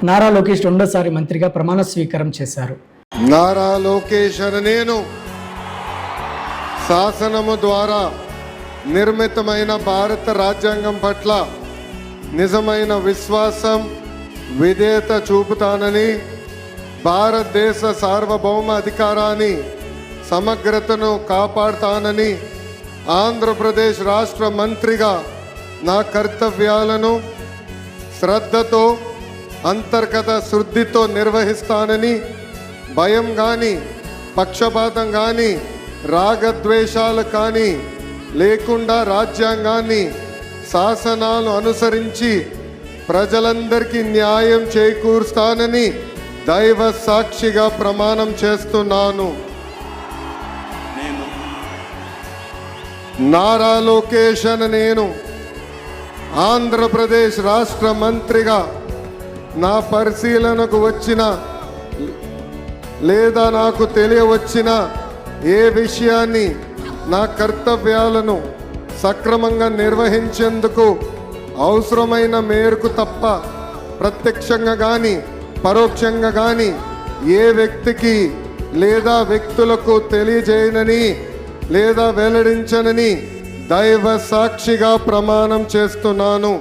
నారా లోకేష్ రెండోసారి మంత్రిగా ప్రమాణ స్వీకారం చేశారు. నారా లోకేష్ అని నేను శాసనము ద్వారా నిర్మితమైన భారత రాజ్యాంగం పట్ల నిజమైన విశ్వాసం, విధేయత చూపుతానని, భారతదేశ సార్వభౌమ అధికారాన్ని, సమగ్రతను కాపాడుతానని, ఆంధ్రప్రదేశ్ రాష్ట్ర మంత్రిగా నా కర్తవ్యాలను శ్రద్ధతో, అంతర్గత శుద్ధితో నిర్వహిస్తానని, భయం కానీ, పక్షపాతం కానీ, రాగద్వేషాలు కానీ లేకుండా రాజ్యాంగాన్ని, శాసనాలను అనుసరించి ప్రజలందరికీ న్యాయం చేకూరుస్తానని దైవ సాక్షిగా ప్రమాణం చేస్తున్నాను. నారా లోకేష్ అని నేను ఆంధ్రప్రదేశ్ రాష్ట్ర మంత్రిగా నా పరిశీలనకు వచ్చిన లేదా నాకు తెలియవచ్చిన ఏ విషయాన్ని, నా కర్తవ్యాలను సక్రమంగా నిర్వహించేందుకు అవసరమైన మేరకు తప్ప ప్రత్యక్షంగా కానీ పరోక్షంగా కానీ ఏ వ్యక్తికి లేదా వ్యక్తులకు తెలియజేయనని లేదా వెల్లడించనని దైవ సాక్షిగా ప్రమాణం చేస్తున్నాను.